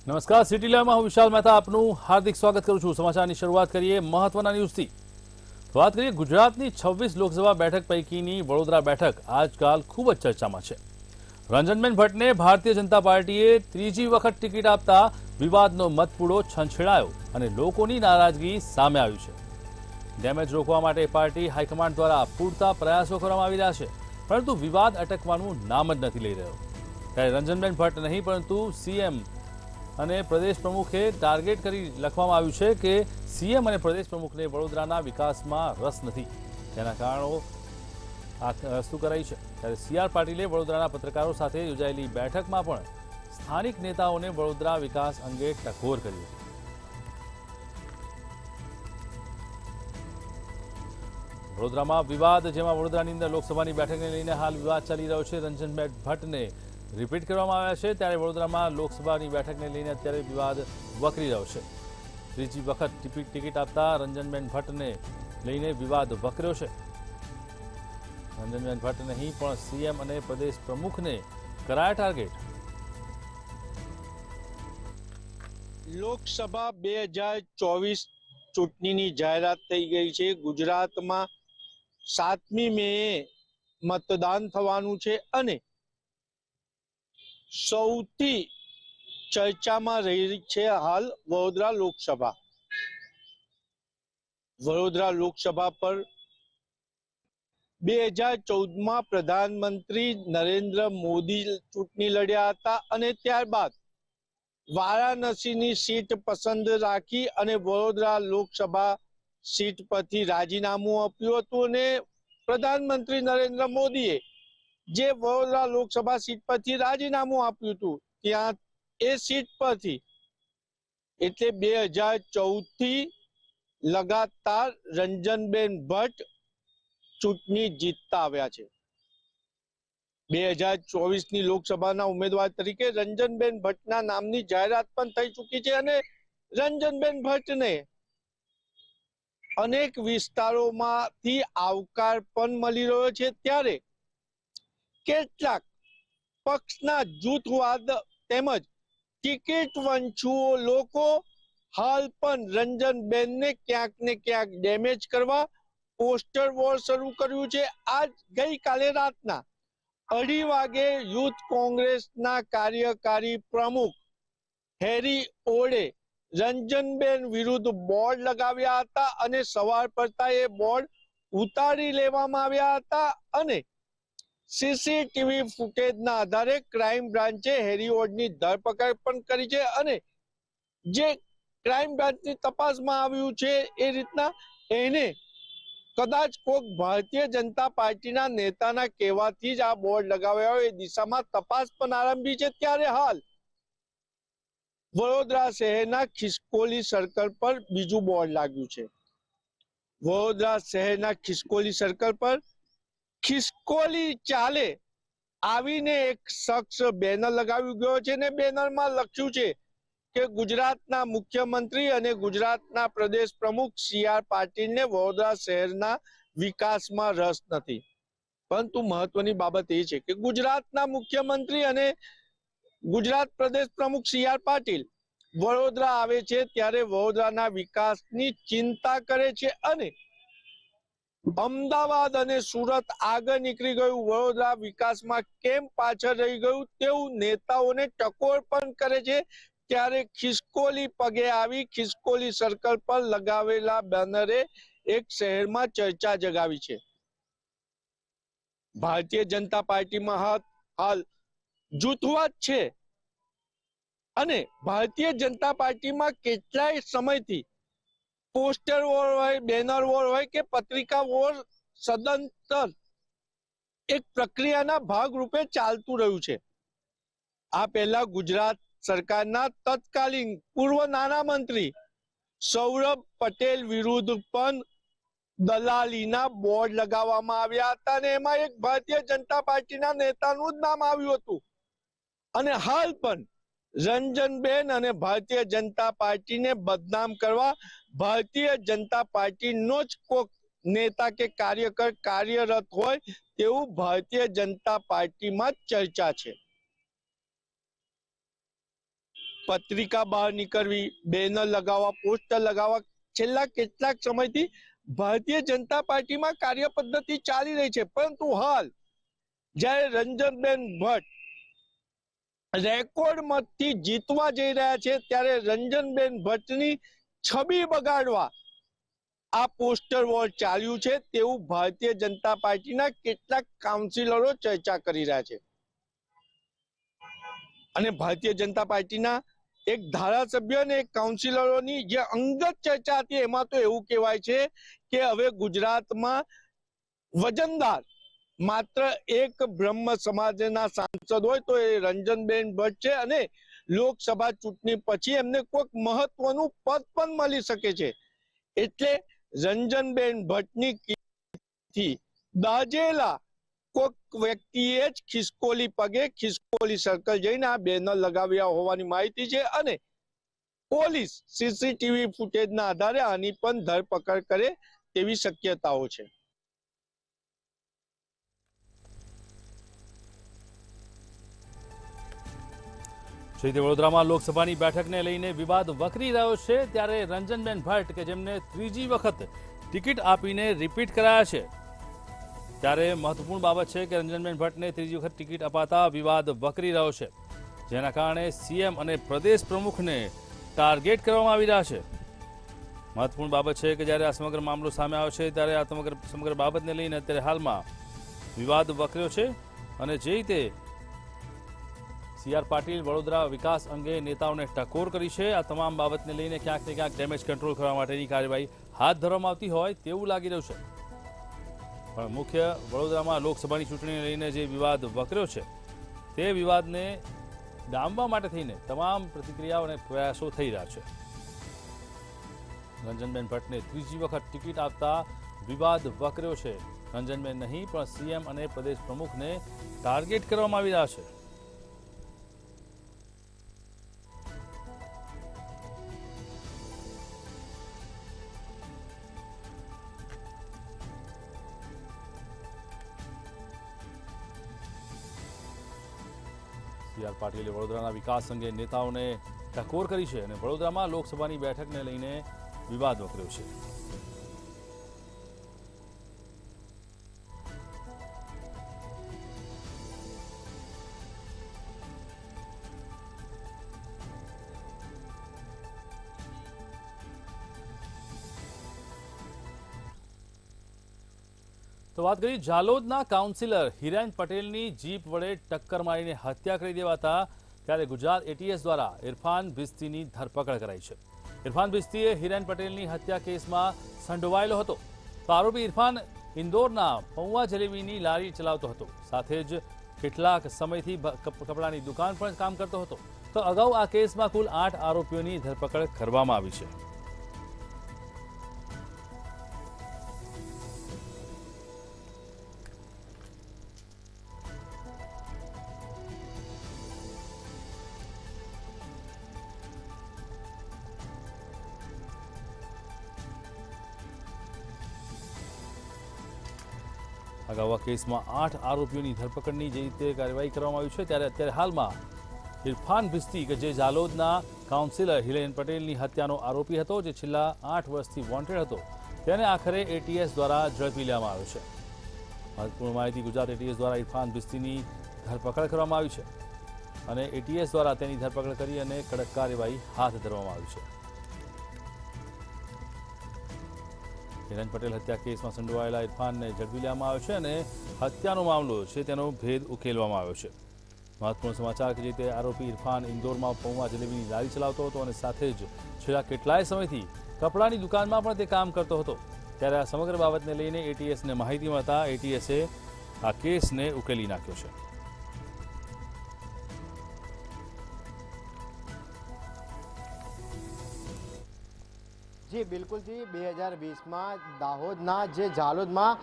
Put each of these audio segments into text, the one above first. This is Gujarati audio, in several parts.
નમસ્કાર, સિટી લાઈવમાં હું વિશાલ મહેતા આપનું હાર્દિક સ્વાગત કરું છું। સમાચારની શરૂઆત કરીએ મહત્વના ન્યૂઝથી। વાત કરીએ ગુજરાતની 26 લોકસભા બેઠક પૈકીની વડોદરા બેઠક આજકાલ ખૂબ જ ચર્ચામાં છે। રંજનબેન ભટ્ટને ભારતીય જનતા પાર્ટીએ ત્રીજી વખત ટિકિટ આપતા વિવાદનો મતપૂડો છંછેડાયો અને લોકોની નારાજગી સામે આવી છે। ડેમેજ રોકવા માટે પાર્ટી હાઈકમાન્ડ દ્વારા પૂરતા પ્રયાસો કરવામાં આવી રહ્યા છે, પરંતુ વિવાદ અટકવાનું નામ જ નથી લઈ રહ્યો। ત્યારે રંજનબેન ભટ્ટ નહીં પરંતુ સીએમ અને પ્રદેશ પ્રમુખે ટાર્ગેટ કરી લખવામાં આવ્યું છે કે સીએમ અને પ્રદેશ પ્રમુખને વડોદરાના વિકાસમાં રસ નથી, તેના કારણો આ વસ્તુ કરાઈ છે। ત્યારે સીઆર પાટીલે વડોદરાના પત્રકારો સાથે યોજાયેલી બેઠકમાં પણ સ્થાનિક નેતાઓને વડોદરા વિકાસ અંગે ટકોર કરી હતી। વડોદરામાં વિવાદ, જેમાં વડોદરાની અંદર લોકસભાની બેઠકને લઈને હાલ વિવાદ ચાલી રહ્યો છે। રંજનબેન ભટ્ટને રિપીટ કરવામાં આવ્યા છે, ત્યારે વડોદરામાં લોકસભાની બેઠકને લઈને અત્યારે વિવાદ વકરી રહ્યો છે। ત્રીજી વખત ટિકિટ આપતા રંજનબેન ભટ્ટને લઈને વિવાદ વકર્યો છે। રંજનબેન ભટ્ટ નહીં પણ સીએમ અને પ્રદેશ પ્રમુખને કરાયા ટાર્ગેટ। લોકસભા 2024 ચૂંટણીની જાહેરાત થઈ ગઈ છે। ગુજરાતમાં 7મી મેએ મતદાન થવાનું છે અને સૌથી ચર્ચામાં રહી છે હાલ વડોદરા લોકસભા। વડોદરા લોકસભા પર 2014માં પ્રધાનમંત્રી નરેન્દ્ર મોદી ચૂંટણી લડ્યા હતા અને ત્યારબાદ વારાણસીની સીટ પસંદ રાખી અને વડોદરા લોકસભા સીટ પરથી રાજીનામું આપ્યું હતું અને પ્રધાનમંત્રી નરેન્દ્ર મોદીએ જે વડોદરા લોકસભા સીટ પરથી રાજીનામું આપ્યું હતું ત્યાં એ સીટ પરથી એટલે 2014થી લગાતાર રંજનબેન ભટ્ટ ચૂંટણી જીતતા આવ્યા છે। 2024ની લોકસભાના ઉમેદવાર તરીકે રંજનબેન ભટ્ટના નામની જાહેરાત પણ થઈ ચૂકી છે અને રંજનબેન ભટ્ટને અનેક વિસ્તારોમાંથી આવકાર પણ મળી રહ્યો છે। ત્યારે કેટલાક પક્ષના જૂથવાદ તેમજ ટિકિટ વંચુઓ લોકો હાલ પણ રંજનબેનને ક્યાંક ને ક્યાંક ડેમેજ કરવા પોસ્ટર વોર શરૂ કર્યું છે। આજ ગઈકાલે રાતના 2:30 વાગે યુથ કોંગ્રેસના કાર્યકારી પ્રમુખ હેરી ઓડે રંજનબેન વિરુદ્ધ બોર્ડ લગાવ્યા હતા અને સવાર પડતા એ બોર્ડ ઉતારી લેવામાં આવ્યા હતા અને સીસીટીવી ફૂટેજના આધારે ક્રાઇમ બ્રાન્ચે હેરી ઓડની ધરપકડ પણ કરી છે અને જે ક્રાઇમ બ્રાન્ચની તપાસમાં આવ્યું છે એ રીતના એને કદાચ કોઈક ભારતીય જનતા પાર્ટીના નેતાના કહેવાથી જ આ બોર્ડ લગાવ્યા હોય એ દિશામાં તપાસ પણ આરંભી છે। ત્યારે હાલ વડોદરા શહેરના ખિસકોલી સર્કલ પર બીજું બોર્ડ લાગ્યું છે। વડોદરા શહેરના ખિસકોલી સર્કલ પર ખિસકોલી ચાલે આવીને એક શખ્સ બેનર લગાવી ગયો છે ને બેનરમાં લખ્યું છે કે ગુજરાતના મુખ્યમંત્રી અને ગુજરાતના પ્રદેશ પ્રમુખ સીઆર પાટીલને વડોદરા શહેરના વિકાસમાં રસ નથી। પરંતુ મહત્વની બાબત એ છે કે ગુજરાતના મુખ્યમંત્રી અને ગુજરાત પ્રદેશ પ્રમુખ સીઆર પાટીલ વડોદરા આવે છે ત્યારે વડોદરાના વિકાસની ચિંતા કરે છે અને અમદાવાદ અને સુરત આગળ નીકળી ગયું, વડોદરા વિકાસમાં કેમ પાછળ રહી ગયું તેવું નેતાઓને ટકોર પણ કરે છે। ત્યારે ખિસકોલી પગે આવી ખિસકોલી સર્કલ પર લગાવેલા બેનરે એક શહેરમાં ચર્ચા જગાવી છે। ભારતીય જનતા પાર્ટીમાં હાલ જૂથવાદ છે અને ભારતીય જનતા પાર્ટીમાં કેટલાય સમયથી પોસ્ટર વોર હોય, બેનર વોર હોય કે પત્રિકા વોર સદંતર એક પ્રક્રિયાના ભાગરૂપે ચાલતું રહ્યું છે। આ પહેલા ગુજરાત સરકારના તત્કાલીન પૂર્વ નાણામંત્રી સૌરભ પટેલ વિરુદ્ધ પણ દલાલીના બોર્ડ લગાવવામાં આવ્યા હતા અને એમાં એક ભારતીય જનતા પાર્ટીના નેતાનું જ નામ આવ્યું હતું અને હાલ પણ રંજનબેન અને ભારતીય જનતા પાર્ટીને બદનામ કરવા ભારતીય જનતા પાર્ટીનો જ કોઈક નેતા કે કાર્યકર કાર્યરત હોય તેવું ભારતીય જનતા પાર્ટીમાં ચર્ચા છે। પત્રિકા બહાર નીકળવી, બેનર લગાવવા, પોસ્ટર લગાવવા છેલ્લા કેટલાક સમયથી ભારતીય જનતા પાર્ટીમાં કાર્ય પદ્ધતિ ચાલી રહી છે. પરંતુ હાલ જ્યારે રંજનબેન ભટ્ટ રેકોર્ડ મતથી જીતવા જઈ રહ્યા છે ત્યારે રંજનબેન ભટ્ટની છબી બગાડવા આ પોસ્ટર વોર ચાલ્યું છે તેવું ભારતીય જનતા પાર્ટીના કેટલાક કાઉન્સિલરો ચર્ચા કરી રહ્યા છે. અને ભારતીય જનતા પાર્ટીના એક ધારાસભ્ય અને એક કાઉન્સિલરોની જે અંગત ચર્ચા હતી એમાં તો એવું કહેવાય છે કે હવે ગુજરાતમાં વજનદાર માત્ર એક બ્રહ્મ સમાજના સાંસદ હોય તો એ રંજનબેન ભટ્ટ છે અને લોકસભા ચૂંટણી પછી એમને કોઈક મહત્વનું પદ પણ મળી શકે છે. એટલે રંજનબેન ભટ્ટની દાજેલા કોઈક વ્યક્તિએ જ ખિસકોલી પગે ખિસકોલી સર્કલ જઈને આ બેનર લગાવ્યા હોવાની માહિતી છે અને પોલીસ સીસીટીવી ફૂટેજના આધારે આની પણ ધરપકડ કરે તેવી શક્યતાઓ છે. શ્રી વડોદરામાં લોકસભાની બેઠકને લઈને વિવાદ વકરી રહ્યો છે ત્યારે રંજનબેન ભટ્ટ કે જેમને ત્રીજી વખત ટિકિટ આપીને રિપીટ કરાયા છે ત્યારે મહત્વપૂર્ણ બાબત છે કે રંજનબેન ભટ્ટને ત્રીજી વખત ટિકિટ અપાતા વિવાદ વકરી રહ્યો છે જેના કારણે સીએમ અને પ્રદેશ પ્રમુખને ટાર્ગેટ કરવામાં આવી રહ્યા છે. મહત્વપૂર્ણ બાબત છે કે જ્યારે આ સમગ્ર મામલો સામે આવ્યો છે ત્યારે આ સમગ્ર બાબતને લઈને અત્યારે હાલમાં વિવાદ વકર્યો છે અને જે રીતે સીઆર પાટીલ વડોદરા વિકાસ અંગે નેતાઓને ટકોર કરી છે આ તમામ બાબતને લઈને ક્યાંક ને ક્યાંક ડેમેજ કંટ્રોલ કરવા માટેની કાર્યવાહી હાથ ધરવામાં આવતી હોય તેવું લાગી રહ્યું છે. પણ મુખ્ય વડોદરામાં લોકસભાની ચૂંટણીને લઈને જે વિવાદ વકર્યો છે તે વિવાદને ડામવા માટે થઈને તમામ પ્રતિક્રિયાઓ અને પ્રયાસો થઈ રહ્યા છે. રંજનબેન ભટ્ટને ત્રીજી વખત ટિકિટ આપતા વિવાદ વકર્યો છે. રંજનબેન નહીં પણ સીએમ અને પ્રદેશ પ્રમુખને ટાર્ગેટ કરવામાં આવી રહ્યા છે. સીઆર પાટીલે વડોદરાના વિકાસ અંગે નેતાઓને ટકોર કરી છે અને વડોદરામાં લોકસભાની બેઠકને લઈને વિવાદ વકર્યો છે. તો વાત કરી જાલોદના કાઉન્સિલર હિરેન પટેલની જીપ વડે ટક્કર મારીને હત્યા કરી દેવાતા ત્યારે ગુજરાત એટીએસ દ્વારા ઇરફાન ભિસ્તીની ધરપકડ કરાઈ છે. ઇરફાન ભિસ્તીએ હિરેન પટેલની હત્યા કેસમાં સંડોવાયેલો હતો. તો આરોપી ઇરફાન ઇન્દોરના પૌવા જલેબીની લારી ચલાવતો હતો. સાથે જ કેટલાક સમયથી કપડાની દુકાન પણ કામ કરતો હતો. તો અગાઉ આ કેસમાં કુલ 8 આરોપીઓની ધરપકડ કરવામાં આવી છે. અગાઉ આ કેસમાં 8 આરોપીઓની ધરપકડની જે રીતે કાર્યવાહી કરવામાં આવી છે ત્યારે અત્યારે હાલમાં ઇરફાન ભિસ્તી કે જે જાલોદના કાઉન્સિલર હિરેન પટેલની હત્યાનો આરોપી હતો જે છેલ્લા 8 વર્ષથી વોન્ટેડ હતો તેને આખરે એટીએસ દ્વારા ઝડપી લેવામાં આવ્યો છે. મહત્વપૂર્ણ માહિતી ગુજરાત એટીએસ દ્વારા ઇરફાન ભિસ્તીની ધરપકડ કરવામાં આવી છે અને એટીએસ દ્વારા તેની ધરપકડ કરી અને કડક કાર્યવાહી હાથ ધરવામાં આવી છે. હિરેન પટેલ હત્યા કેસમાં સંડોવાયેલા ઇરફાનને ઝડપી લેવામાં આવ્યો છે અને હત્યાનો મામલો છે તેનો ભેદ ઉકેલવામાં આવ્યો છે. મહત્વપૂર્ણ સમાચાર કે જે રીતે આરોપી ઇરફાન ઇન્દોરમાં પૌવા જલેબીની લારી ચલાવતો હતો અને સાથે જ છેલ્લા કેટલાય સમયથી કપડાની દુકાનમાં પણ તે કામ કરતો હતો ત્યારે આ સમગ્ર બાબતને લઈને એટીએસને માહિતી મળતા એટીએસે આ કેસને ઉકેલી નાખ્યો છે. જી બિલકુલથી 2020માં દાહોદના જે ઝાલોદમાં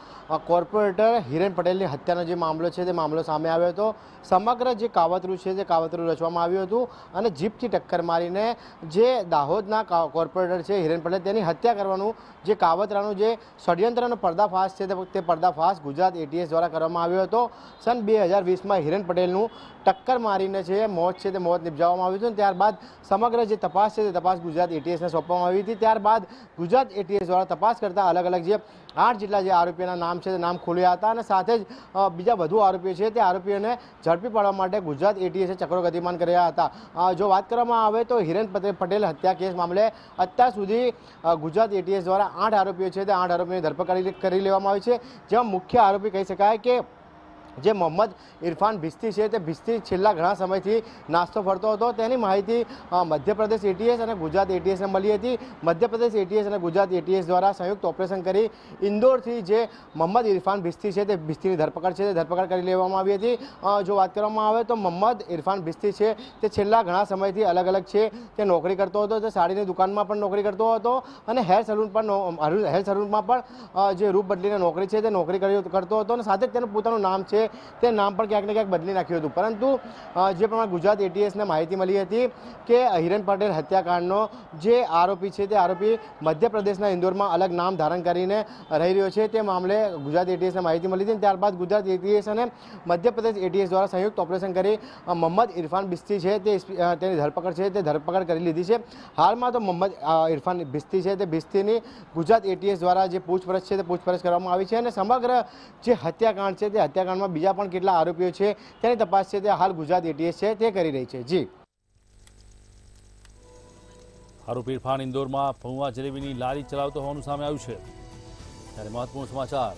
કોર્પોરેટર હિરેન પટેલની હત્યાનો જે મામલો છે તે મામલો સામે આવ્યો હતો. સમગ્ર જે કાવતરું છે તે કાવતરું રચવામાં આવ્યું હતું અને જીપથી ટક્કર મારીને જે દાહોદના કોર્પોરેટર છે હિરેન પટેલ તેની હત્યા કરવાનું જે કાવતરાનું જે ષડયંત્રનો પર્દાફાશ છે તે પર્દાફાશ ગુજરાત ATS દ્વારા કરવામાં આવ્યો હતો. સન 2020માં હિરેન પટેલનું ટક્કર મારીને જે મોત છે તે મોત નિપજાવવામાં આવ્યું હતું. ત્યારબાદ સમગ્ર જે તપાસ છે તે તપાસ ગુજરાત ATSને સોંપવામાં આવી હતી. ત્યારબાદ ગુજરાત ATS દ્વારા તપાસ કરતા અલગ અલગ જે 8 જેટલા જે આરોપીઓના નામ છે તે નામ ખોલ્યા હતા અને સાથે જ બીજા વધુ આરોપીઓ છે તે આરોપીઓને ઝડપી પાડવા માટે ગુજરાત ATSએ ચક્રો ગતિમાન કર્યા હતા. જો વાત કરવામાં આવે તો હિરેન પટેલ હત્યા કેસ મામલે અત્યાર સુધી ગુજરાત ATS દ્વારા 8 આરોપીઓ છે તે 8 આરોપીઓની ધરપકડ કરી લેવામાં આવી છે. જેમાં મુખ્ય આરોપી કહી શકાય કે જે મોહમ્મદ ઇરફાન ભિસ્તી છે તે ભિસ્તી છેલ્લા ઘણા સમયથી નાસ્તો ફરતો હતો. તેની માહિતી મધ્યપ્રદેશ ATS અને ગુજરાત ATSને મળી હતી. મધ્યપ્રદેશ ATS અને ગુજરાત ATS દ્વારા સંયુક્ત ઓપરેશન કરી ઇન્દોરથી જે મોહમ્મદ ઇરફાન ભિસ્તી છે તે ભિસ્તીની ધરપકડ છે તે ધરપકડ કરી લેવામાં આવી હતી. જો વાત કરવામાં આવે તો મોહમ્મદ ઇરફાન ભિસ્તી છે તે છેલ્લા ઘણા સમયથી અલગ અલગ છે તે નોકરી કરતો હતો. તે સાડીની દુકાનમાં પણ નોકરી કરતો હતો અને હેર સલૂનમાં પણ જે રૂપ બદલીને નોકરી છે તે નોકરી કરતો હતો અને સાથે જ તેનું પોતાનું નામ છે તે નામ પણ ક્યાંક ને ક્યાંક બદલી નાખ્યું હતું. પરંતુ જે પ્રમાણે ગુજરાત ATSને માહિતી મળી હતી કે હિરેન પટેલ હત્યાકાંડનો જે આરોપી છે તે આરોપી મધ્યપ્રદેશના ઇન્દોરમાં અલગ નામ ધારણ કરીને રહી રહ્યો છે તે મામલે ગુજરાત ATSને માહિતી મળી હતી. ત્યારબાદ ગુજરાત ATS અને મધ્યપ્રદેશ ATS દ્વારા સંયુક્ત ઓપરેશન કરી મોહમ્મદ ઇરફાન ભિસ્તી છે તેની ધરપકડ છે તે ધરપકડ કરી લીધી છે. હાલમાં તો મોહમ્મદ ઇરફાન ભિસ્તી છે તે ભિસ્તીની ગુજરાત ATS દ્વારા જે પૂછપરછ છે તે પૂછપરછ કરવામાં આવી છે અને સમગ્ર જે હત્યાકાંડ છે તે હત્યાકાંડમાં બીજા પણ કેટલા આરોપીઓ છે તેની તપાસ છે તે હાલ ગુજરાત ATS છે તે કરી રહી છે. જી આરોપી ઇરફાન ઇન્દોરમાં પૌવા જલેબીની લારી ચલાવતો હોવાનું સામે આવ્યું છે. ત્યારે મહત્વપૂર્ણ સમાચાર,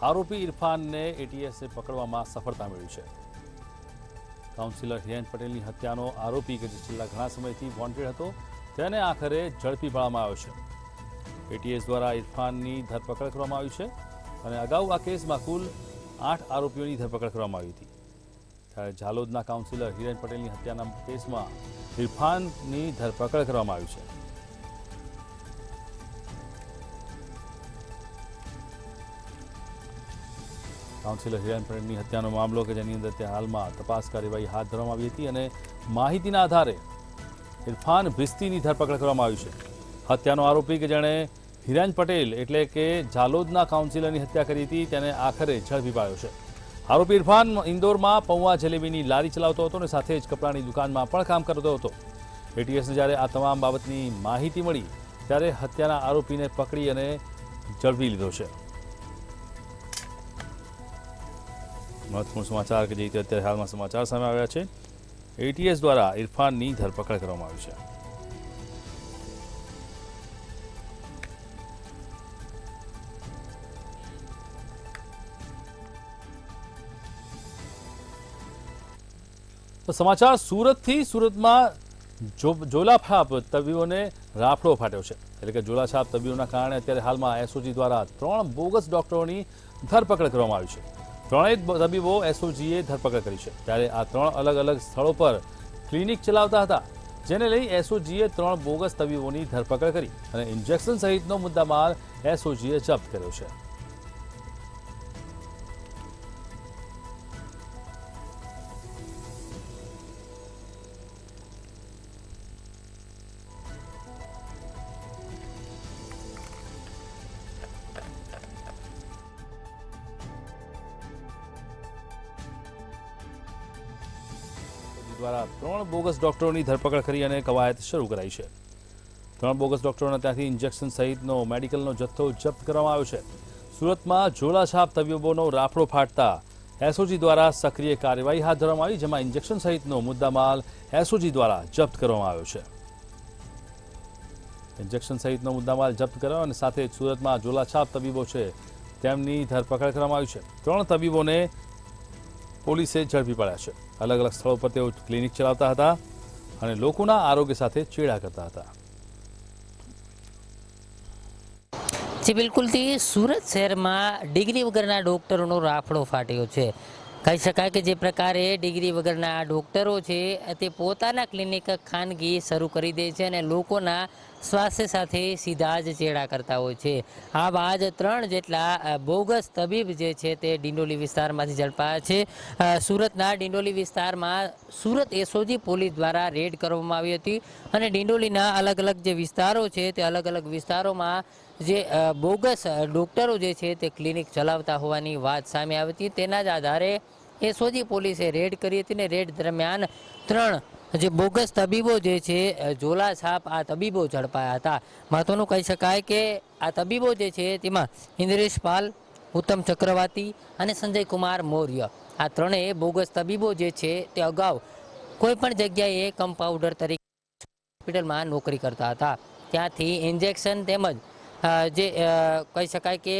આરોપી ઇરફાનને ATSએ પકડવામાં સફળતા મળી છે. કાઉન્સિલર હિરેન પટેલની હત્યાનો આરોપી કે જે છેલ્લા ઘણા સમયથી વોન્ટેડ હતો તેને આખરે ઝડપી પાડવામાં આવ્યો છે. ATS દ્વારા ઇરફાનની ધરપકડ કરવામાં આવી છે અને અગાઉ આ કેસમાં કુલ 8 આરોપીઓની ધરપકડ કરવામાં આવી હતી. ત્યારે ઝાલોદના કાઉન્સિલર હિરેન પટેલની હત્યાના કેસમાં ઇરફાનની ધરપકડ કરવામાં આવી છે. કાઉન્સિલર હિરેન પટેલની હત્યાનો મામલો કે જેની અંદર હાલમાં તપાસ કાર્યવાહી હાથ ધરવામાં આવી હતી અને માહિતીના આધારે ઇરફાન ભિસ્તીની ધરપકડ કરવામાં આવી છે. હત્યાનો આરોપી કે જેણે હિરેન પટેલ એટલે કે ઝાલોદના કાઉન્સિલરની હત્યા કરી હતી તેને આખરે ઝડપી પાડ્યો છે. આરોપી ઇરફાન ઇન્દોરમાં પૌવા જલેબીની લારી ચલાવતો હતો અને સાથે જ કપડાની દુકાનમાં પણ કામ કરતો હતો. ATSને જ્યારે આ તમામ બાબતની માહિતી મળી ત્યારે હત્યાના આરોપીને પકડી અને ઝડપી લીધો છે. મહત્વપૂર્ણ સમાચાર કે જે રીતે અત્યારે હાલમાં સમાચાર સામે આવ્યા છે. ATS દ્વારા ઇરફાનની ધરપકડ કરવામાં આવી છે. તો સમાચાર સુરતથી. સુરતમાં જોલાછાપ તબીબોને રાફડો ફાટ્યો છે. એટલે કે જોલાછાપ તબીબોના કારણે અત્યારે હાલમાં SOG દ્વારા 3 બોગસ ડોક્ટરોની ધરપકડ કરવામાં આવી છે. 3 તબીબો SOGએ ધરપકડ કરી છે. ત્યારે આ 3 અલગ અલગ સ્થળો પર ક્લિનિક ચલાવતા હતા, જેને લઈ SOGએ 3 બોગસ તબીબોની ધરપકડ કરી અને ઇન્જેક્શન સહિતનો મુદ્દામાલ SOGએ જપ્ત કર્યો છે. દ્વારા 3 બોગસ ડોક્ટરોની ધરપકડ કરી અને કવાયત શરૂ કરાઈ છે. 3 બોગસ ડોક્ટરોના ત્યાંથી ઇન્જેક્શન સહિતનો મેડિકલનો જથ્થો જપ્ત કરવામાં આવ્યો છે. સુરતમાં જોલાછાપ તબીબોનો રાફડો ફાટતા SOG દ્વારા સક્રિય કાર્યવાહી હાથ ધરવામાં આવી, જેમાં ઇન્જેક્શન સહિતનો મુદ્દામાલ SOG દ્વારા જપ્ત કરવામાં આવ્યો છે. ઇન્જેક્શન સહિતનો મુદ્દામાલ જપ્ત કર્યો અને સાથે જ સુરતમાં જોલાછાપ તબીબો છે તેમની ધરપકડ કરવામાં આવી છે. 3 તબીબોને પોલીસે ઝડપી પાડ્યા છે. અલગ અલગ સ્થળો પર તેઓ ક્લિનિક ચલાવતા હતા અને લોકોના આરોગ્ય સાથે ચેડા કરતા હતા. જી બિલકુલથી સુરત શહેરમાં ડિગ્રી વગરના ડૉક્ટરોનો રાફડો ફાટ્યો છે. કહી શકાય કે જે પ્રકારે ડિગ્રી વગરના ડૉક્ટરો છે તે પોતાના ક્લિનિક ખાનગી શરૂ કરી દે છે અને લોકોના સ્વાસ્થ્ય સાથે સીધા જ ચેડા કરતા હોય છે. આવા જ 3 જેટલા બોગસ તબીબ જે છે તે ડિંડોલી વિસ્તારમાંથી ઝડપાયા છે. સુરતના ડિંડોલી વિસ્તારમાં સુરત એસઓજી પોલીસ દ્વારા રેડ કરવામાં આવી હતી અને ડિંડોલીના અલગ અલગ જે વિસ્તારો છે તે અલગ અલગ વિસ્તારોમાં જે બોગસ ડોક્ટરો જે છે તે ક્લિનિક ચલાવતા હોવાની વાત સામે આવી હતી. તેના જ આધારે એસઓજી પોલીસે રેડ કરી હતી ને રેડ દરમિયાન 3 જે બોગસ તબીબો જે છે ઝોલા છાપ આ તબીબો ઝડપાયા હતા. મહત્વનું કહી શકાય કે આ તબીબો જે છે તેમાં ઇન્દ્રેશ પાલ, ઉત્તમ ચક્રવાતી અને સંજય કુમાર મૌર્ય આ ત્રણેય બોગસ તબીબો જે છે તે અગાઉ કોઈ પણ જગ્યાએ કમ્પાઉન્ડર તરીકે હોસ્પિટલમાં નોકરી કરતા હતા. ત્યાંથી ઇન્જેક્શન તેમજ જે કહી શકાય કે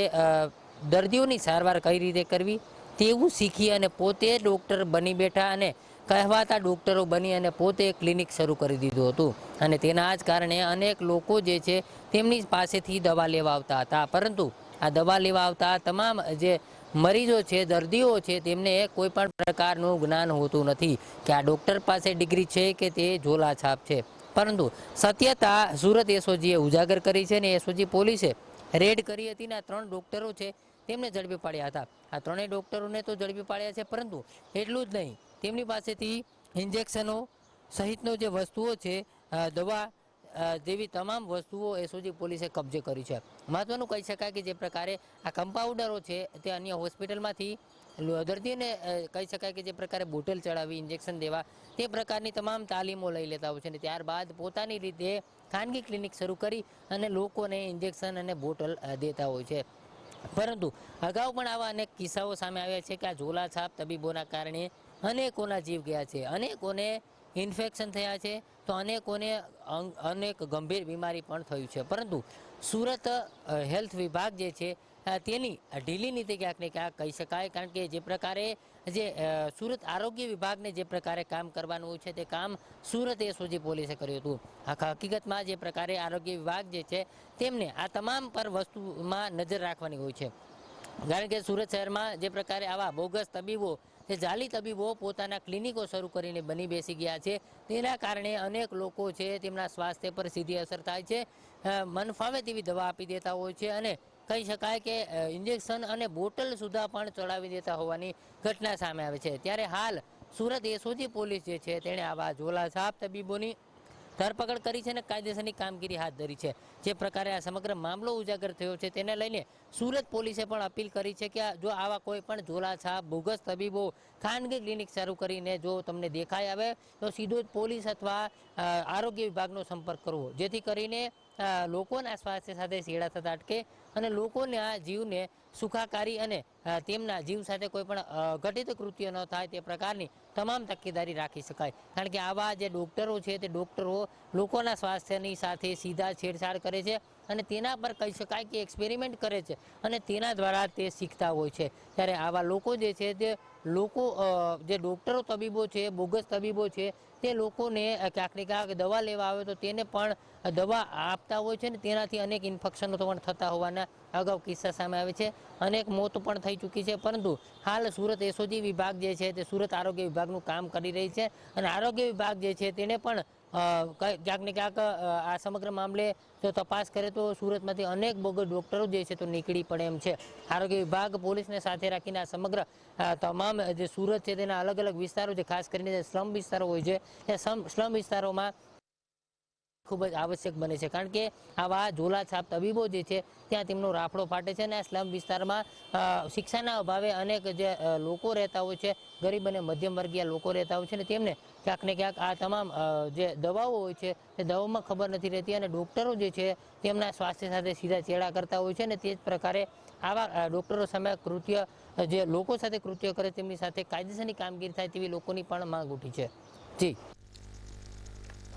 દર્દીઓની સારવાર કઈ રીતે કરવી તેવું શીખી અને પોતે ડૉક્ટર બની બેઠા અને કહેવાતા ડૉક્ટરો બની અને પોતે ક્લિનિક શરૂ કરી દીધું હતું. અને તેના જ કારણે અનેક લોકો જે છે તેમની પાસેથી દવા લેવા આવતા હતા. પરંતુ આ દવા લેવા આવતા તમામ જે મરીજો છે, દર્દીઓ છે, તેમને કોઈ પણ પ્રકારનું જ્ઞાન હોતું નથી કે આ ડૉક્ટર પાસે ડિગ્રી છે કે તે ઝોલા છાપ છે. પરંતુ સત્યતા સુરત એસઓજીએ ઉજાગર કરી છે અને એસઓજી પોલીસે રેડ કરી હતી ને આ 3 ડૉક્ટરો છે તેમને ઝડપી પાડ્યા હતા. આ 3 ડૉક્ટરોને તો ઝડપી પાડ્યા છે, પરંતુ એટલું જ નહીં, તેમની પાસેથી ઇન્જેક્શનો સહિતનો જે વસ્તુઓ છે, દવા જેવી તમામ વસ્તુઓ એસઓજી પોલીસે કબજે કરી છે. મહત્વનું કહી શકાય કે જે પ્રકારે આ કમ્પાઉન્ડરો છે તે અન્ય હોસ્પિટલમાંથી દર્દીઓને કહી શકાય કે જે પ્રકારે બોટલ ચડાવી ઇન્જેક્શન દેવા તે પ્રકારની તમામ તાલીમો લઈ લેતા હોય છે અને ત્યારબાદ પોતાની રીતે ખાનગી ક્લિનિક શરૂ કરી અને લોકોને ઇન્જેક્શન અને બોટલ દેતા હોય છે. પરંતુ અગાઉ પણ આવા અનેક કિસ્સાઓ સામે આવ્યા છે કે આ ઝોલા છાપ તબીબોના કારણે અનેકોના જીવ ગયા છે, અનેકોને ઇન્ફેક્શન થયા છે, તો અનેકોને અનેક ગંભીર બીમારી પણ થયું છે. પરંતુ સુરત હેલ્થ વિભાગ જે છે તેની ઢીલી નીતિ ક્યાંક ને ક્યાંક કહી શકાય. કારણ કે જે પ્રકારે જે સુરત આરોગ્ય વિભાગને જે પ્રકારે કામ કરવાનું હોય છે તે કામ સુરત એસઓજી પોલીસે કર્યું હતું. હકીકતમાં જે પ્રકારે આરોગ્ય વિભાગ જે છે તેમને આ તમામ પર વસ્તુમાં નજર રાખવાની હોય છે. કારણ કે સુરત શહેરમાં જે પ્રકારે આવા બોગસ તબીબો, જે જાલી તબીબો પોતાના ક્લિનિકો શરૂ કરીને બની બેસી ગયા છે, તેના કારણે અનેક લોકો છે તેમના સ્વાસ્થ્ય પર સીધી અસર થાય છે. મનફાવે તેવી દવા આપી દેતા હોય છે અને કહી શકાય કે ઇન્જેક્શન અને બોટલ સુધા પણ ચડાવી દેતા હોવાની ઘટના સામે આવે છે. ત્યારે હાલ સુરત એસઓજી પોલીસ જે છે તેણે આવા ઝોલા છાપ તબીબોની ધરપકડ કરી છે અને કાયદેસરની કામગીરી હાથ ધરી છે. જે પ્રકારે આ સમગ્ર મામલો ઉજાગર થયો છે તેને લઈને સુરત પોલીસે પણ અપીલ કરી છે કે જો આવા કોઈ પણ ઝોલા છાપ બોગસ તબીબો ખાનગી ક્લિનિક શરૂ કરીને જો તમને દેખાઈ આવે તો સીધો જ પોલીસ અથવા આરોગ્ય વિભાગનો સંપર્ક કરવો, જેથી કરીને લોકોના સ્વાસ્થ્ય સાથે છેડા થતા અટકે અને લોકોના જીવને સુખાકારી અને તેમના જીવ સાથે કોઈ પણ ઘટિત કૃત્ય ન થાય તે પ્રકારની તમામ તકેદારી રાખી શકાય. કારણ કે આવા જે ડૉક્ટરો છે તે ડૉક્ટરો લોકોના સ્વાસ્થ્યની સાથે સીધા છેડછાડ કરે છે અને તેના પર કહી શકાય કે એક્સપેરિમેન્ટ કરે છે અને તેના દ્વારા તે શીખતા હોય છે. ત્યારે આવા લોકો જે છે તે લોકો જે ડૉક્ટરો તબીબો છે, બોગસ તબીબો છે, તે લોકોને ક્યાંક ને ક્યાંક દવા લેવા આવે તો તેને પણ દવા આપતા હોય છે ને તેનાથી અનેક ઇન્ફેક્શનો પણ થતા હોવાના અગાઉ કિસ્સા સામે આવે છે. અનેક મોત પણ થઈ ચૂકી છે. પરંતુ હાલ સુરત એસઓજી વિભાગ જે છે તે સુરત આરોગ્ય વિભાગનું કામ કરી રહી છે અને આરોગ્ય વિભાગ જે છે તેને પણ ક્યાંક ને ક્યાંક આ સમગ્ર મામલે જો તપાસ કરે તો સુરતમાંથી અનેક બોગસ ડૉક્ટરો જે છે તો નીકળી પડે એમ છે. આરોગ્ય વિભાગ પોલીસને સાથે રાખીને આ સમગ્ર તમામ જે સુરત છે તેના અલગ અલગ વિસ્તારો છે, ખાસ કરીને જે સ્લમ વિસ્તારો હોય છે એ સ્લમ વિસ્તારોમાં ખૂબ જ આવશ્યક બને છે. કારણ કે આવા ઝોલા છાપ તબીબો જે છે ત્યાં તેમનો રાફડો ફાટે છે અને આ સ્લમ વિસ્તારમાં શિક્ષાના અભાવે અનેક જે લોકો રહેતા હોય છે, ગરીબ અને મધ્યમ વર્ગીય લોકો રહેતા હોય છે અને તેમને ક્યાંક ને ક્યાંક આ તમામ જે દવાઓ હોય છે તે દવામાં ખબર નથી રહેતી અને ડૉક્ટરો જે છે તેમના સ્વાસ્થ્ય સાથે સીધા ચેડા કરતા હોય છે અને તે જ પ્રકારે આવા ડૉક્ટરો સામે કૃત્ય જે લોકો સાથે કૃત્ય કરે તેમની સાથે કાયદેસરની કામગીરી થાય તેવી લોકોની પણ માંગ ઉઠી છે. જી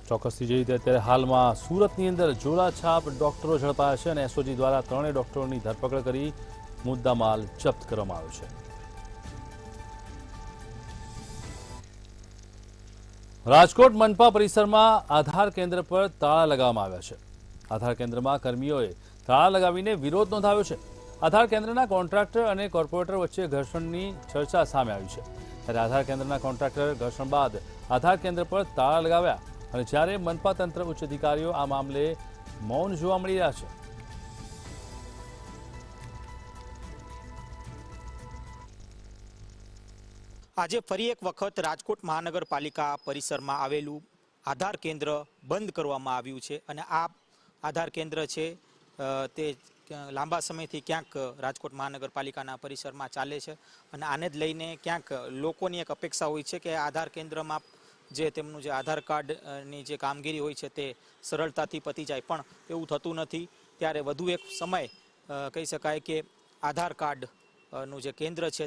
ચોક્કસથી જે રીતે અત્યારે હાલમાં સુરતની અંદર ઝોલા છાપ ડોક્ટરો ઝડપાયા છે અને એસઓજી દ્વારા 3 ડોક્ટરોની ધરપકડ કરી મુદ્દામાલ જપ્ત કરવામાં આવ્યો છે. રાજકોટ મનપા પરિસરમાં આધાર કેન્દ્ર પર તાળા લગાવવામાં આવ્યા છે. આધાર કેન્દ્રમાં કર્મીઓએ તાળા લગાવીને વિરોધ નોંધાવ્યો છે. આધાર કેન્દ્રના કોન્ટ્રાક્ટર અને કોર્પોરેટર વચ્ચે ઘર્ષણની ચર્ચા સામે આવી છે. ત્યારે આધાર કેન્દ્રના કોન્ટ્રાક્ટર ઘર્ષણ બાદ આધાર કેન્દ્ર પર તાળા લગાવ્યા અને જ્યારે મનપા તંત્ર ઉચ્ચ અધિકારીઓ આ મામલે મૌન જોવા મળી રહ્યા છે. આજે ફરી એક વખત રાજકોટ મહાનગરપાલિકા પરિસરમાં આવેલું આધાર કેન્દ્ર બંધ કરવામાં આવ્યું છે અને આ આધાર કેન્દ્ર છે તે લાંબા સમયથી ક્યાંક રાજકોટ મહાનગરપાલિકાના પરિસરમાં ચાલે છે અને આને જ લઈને ક્યાંક લોકોની એક અપેક્ષા હોય છે કે આધાર કેન્દ્રમાં જે તેમનું જે આધાર કાર્ડની જે કામગીરી હોય છે તે સરળતાથી પતી જાય, પણ એવું થતું નથી. ત્યારે વધુ એક સમય કહી શકાય કે આધાર કાર્ડનું જે કેન્દ્ર છે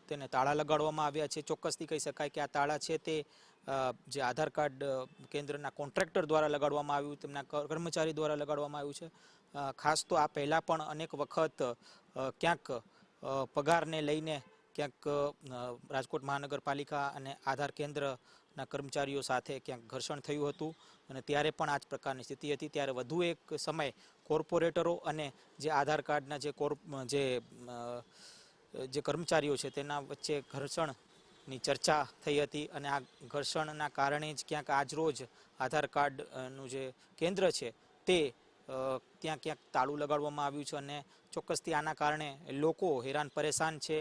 તેને તાળા લગાડવામાં આવ્યા છે. ચોક્કસથી કહી શકાય કે આ તાળા છે તે જે આધાર કાર્ડ કેન્દ્રના કોન્ટ્રાક્ટર દ્વારા લગાડવામાં આવ્યું, તેમના કર્મચારી દ્વારા લગાડવામાં આવ્યું છે. ખાસ તો આ પહેલાં પણ અનેક વખત ક્યાંક પગારને લઈને ક્યાંક રાજકોટ મહાનગરપાલિકા અને આધાર કેન્દ્રના કર્મચારીઓ સાથે ક્યાંક ઘર્ષણ થયું હતું અને ત્યારે પણ આ જ પ્રકારની સ્થિતિ હતી. ત્યારે વધુ એક સમય કોર્પોરેટરો અને જે આધાર કાર્ડના જે કર્મચારીઓ છે તેના વચ્ચે ઘર્ષણની ચર્ચા થઈ હતી અને આ ઘર્ષણના કારણે જ ક્યાંક આજરોજ આધાર કાર્ડનું જે કેન્દ્ર છે તે ત્યાં ક્યાંક તાળું લગાડવામાં આવ્યું છે અને ચોક્કસથી આના કારણે લોકો હેરાન પરેશાન છે.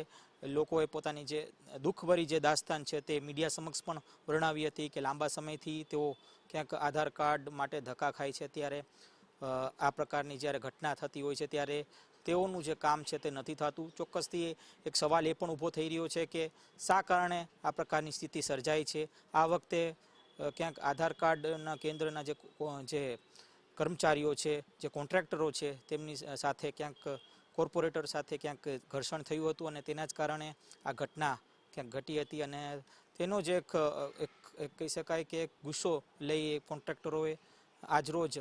લોકોએ પોતાની જે દુઃખભરી જે દાસ્તાન છે તે મીડિયા સમક્ષ પણ વર્ણવી હતી કે લાંબા સમયથી તેઓ ક્યાંક આધાર કાર્ડ માટે ધક્કા ખાય છે. ત્યારે આ પ્રકારની જ્યારે ઘટના થતી હોય છે ત્યારે તેઓનું જે કામ છે તે નથી થતું. ચોક્કસથી એક સવાલ એ પણ ઊભો થઈ રહ્યો છે કે શા કારણે આ પ્રકારની સ્થિતિ સર્જાય છે. આ વખતે ક્યાંક આધાર કાર્ડના કેન્દ્રના જે કર્મચારીઓ છે, જે કોન્ટ્રાક્ટરો છે, તેમની સાથે ક્યાંક કોર્પોરેટર સાથે ક્યાંક ઘર્ષણ થયું હતું અને તેના જ કારણે આ ઘટના ક્યાંક ઘટી હતી અને તેનો જ એક કહી શકાય કે એક ગુસ્સો લઈ કોન્ટ્રાક્ટરોએ આજરોજ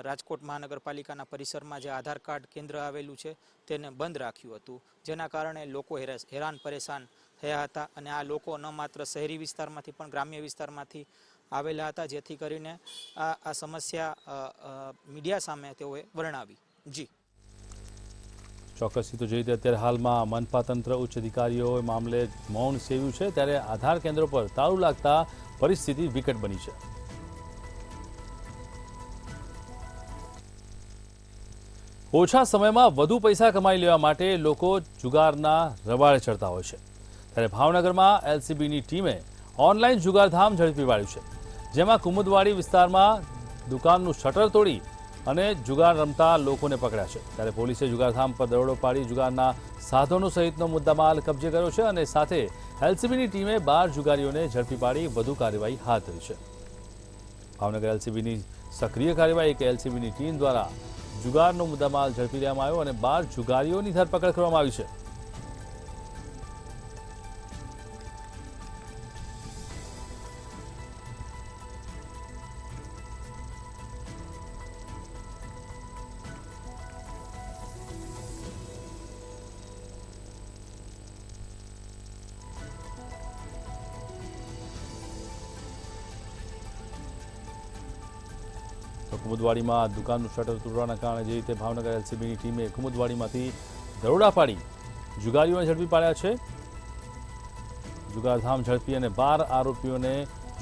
રાજકોટ મહાનગરપાલિકાના પરિસરમાં જે આધાર કાર્ડ કેન્દ્ર આવેલું છે તેને બંધ રાખ્યું હતું, જેના કારણે લોકો હેરાન પરેશાન થયા હતા અને આ લોકો ન માત્ર શહેરી વિસ્તારમાંથી પણ ગ્રામ્ય વિસ્તારમાંથી આવેલા હતા, જેથી કરીને આ સમસ્યા મીડિયા સામે તેઓએ વર્ણવી. જી ચોક્કસથી તો જે રીતે અત્યારે હાલમાં મનપા તંત્ર ઉચ્ચ અધિકારીઓ મામલે મૌન સેવ્યું છે, ત્યારે આધાર કેન્દ્રો પર તાળું લાગતા પરિસ્થિતિ વિકટ બની છે. ઓછા સમયમાં વધુ પૈસા કમાઈ લેવા માટે લોકો જુગારના રવાડે ચડતા હોય છે. ત્યારે ભાવનગરમાં એલસીબીની ટીમે ઓનલાઈન જુગારધામ ઝડપી પાડ્યું છે, જેમાં કુમુદવાડી વિસ્તારમાં દુકાનનું શટર તોડી અને જુગાર રમતા લોકોને પકડ્યા છે. ત્યારે પોલીસે જુગારધામ પર દરોડો પાડી જુગારના સાધનો સહિતનો મુદ્દામાલ કબજે કર્યો છે અને સાથે એલસીબીની ટીમે 12 જુગારીઓને ઝડપી પાડી વધુ કાર્યવાહી હાથ ધરી છે. ભાવનગર એલસીબીની સક્રિય કાર્યવાહી કે એલસીબીની ટીમ દ્વારા જુગારનો મુદ્દામાલ ઝડપી લેવામાં આવ્યો અને 12 જુગારીઓની ધરપકડ કરવામાં આવી છે. કુમુદવાડીમાં દુકાનનું શટર તૂટવાના કારણે જે રીતે ભાવનગર એલસીબીની ટીમે કુમુદવાડીમાંથી દરોડા પાડી જુગારીઓને ઝડપી પાડ્યા છે. જુગારધામ ઝડપી અને 12 આરોપીઓને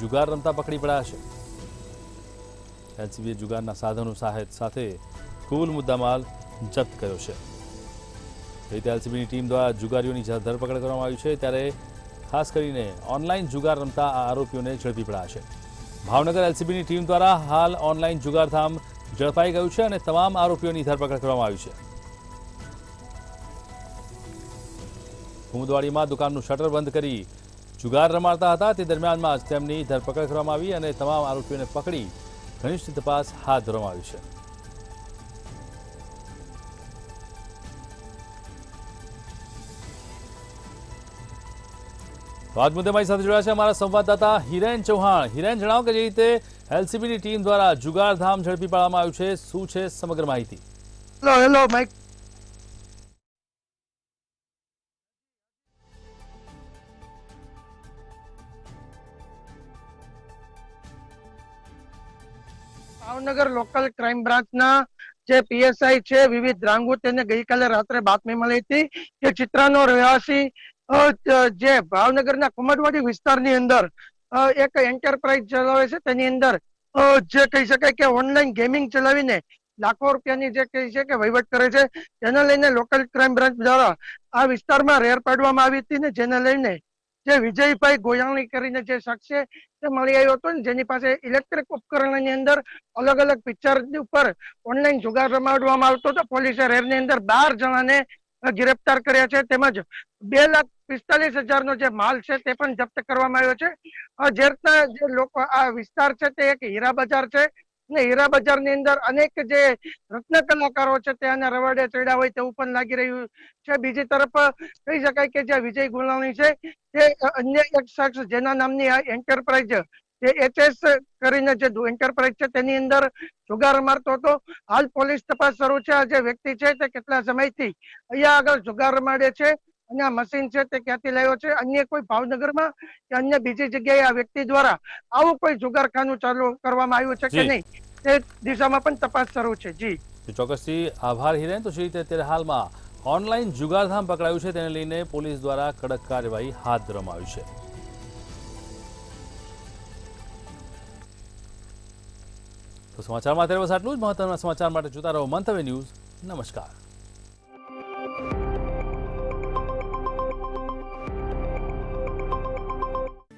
જુગાર રમતા પકડી પડ્યા છે. એલસીબીએ જુગારના સાધનો સાથે કુલ મુદ્દામાલ જપ્ત કર્યો છે. એ રીતે એલસીબીની ટીમ દ્વારા જુગારીઓની ધરપકડ કરવામાં આવી છે, ત્યારે ખાસ કરીને ઓનલાઈન જુગાર રમતા આ આરોપીઓને ઝડપી પડ્યા છે. ભાવનગર એલસીબીની ટીમ દ્વારા હાલ ઓનલાઈન જુગારધામ ઝડપાઈ ગયું છે અને તમામ આરોપીઓની ધરપકડ કરવામાં આવી છે. કુમુદવાડીમાં દુકાનનું શટર બંધ કરી જુગાર રમાડતા હતા તે દરમિયાનમાં જ તેમની ધરપકડ કરવામાં આવી અને તમામ આરોપીઓને પકડી ઘનિષ્ઠ તપાસ હાથ ધરવામાં આવી છે. તો આજ મુદ્દે મારી સાથે જોડાયા છે અમારા સંવાદદાતા હિરેન ચૌહાણ. હિરેન, જણાવો કે જે રીતે એલસીબીની ટીમ દ્વારા જુગારધામ ઝડપી પાડવામાં આવ્યું છે, શું છે સમગ્ર માહિતી? Hello mic. Bhavnagar local crime બ્રાન્ચના જે પીએસઆઈ છે વિવિધ રાંગુ, તેને ગઈકાલે રાત્રે બાતમી મળી હતી કે ચિત્રાનો રહેવાસી જે ભાવનગરના કુમદવાડી વિસ્તારની અંદર એક એન્ટરપ્રાઇઝ ચલાવે છે, તેની અંદર જે કહી શકાય કે ઓનલાઈન ગેમિંગ ચલાવીને લાખો રૂપિયાની જે કહી છે કે વહીવટ કરે છે, તેને લઈને લોકલ ક્રાઇમ બ્રાન્ચ દ્વારા આ વિસ્તારમાં રેડ પાડવામાં આવી હતી ને જેને લઈને જે વિજયભાઈ ગોયાણી કરીને જે શખ્સ છે તે મળી આવ્યો હતો ને જેની પાસે ઇલેક્ટ્રિક ઉપકરણની અંદર અલગ અલગ પિક્ચર ઉપર ઓનલાઈન જુગાર રમાડવામાં આવતો હતો. પોલીસે રેડની અંદર 12 જણાને ગિરફ્તાર કર્યા છે, તેમજ 2,45,000 જે માલ છે તે પણ જપ્ત કરવામાં આવ્યો છે. જે રીતના જે લોકો આ વિસ્તાર છે તે એક હીરા બજાર છે ને હીરા બજારની અંદર અનેક જે રત્ન કલાકારો છે તે આના રવાડે ચડ્યા હોય તેવું પણ લાગી રહ્યું છે. બીજી તરફ કહી શકાય કે જે વિજય ગુલાણી છે તે અન્ય એક શખ્સ જેના નામની આ એન્ટરપ્રાઇઝ જે HS કરીને જે એન્ટરપ્રાઇઝ છે તેની અંદર જુગાર રમાડતો હતો. હાલ પોલીસ તપાસ શરૂ છે. આ જે વ્યક્તિ છે તે કેટલા સમયથી અહીંયા આગળ જુગાર રમાડે છે અને આ મશીન છે તે ક્યાંથી લાવ્યો છે, અન્ય કોઈ ભાવનગરમાં કે અન્ય બીજી જગ્યાએ આ વ્યક્તિ દ્વારા આવું કોઈ જુગારખાનું ચાલુ કરવામાં આવ્યું છે કે જી. નહીં તે દિશામાં પણ તપાસ શરૂ છે. જી ચોક્કસથી આભાર હિરેન. તો શ્રી અત્યારે હાલમાં ઓનલાઈન જુગારધામ પકડાયું છે, તેને લઈને પોલીસ દ્વારા કડક કાર્યવાહી હાથ ધરવામાં આવી છે. તો સમાચારમાં અત્યારે બસ આટલું જ. મહત્વના સમાચાર માટે જોતા રહો મંતવ્ય ન્યૂઝ. નમસ્કાર.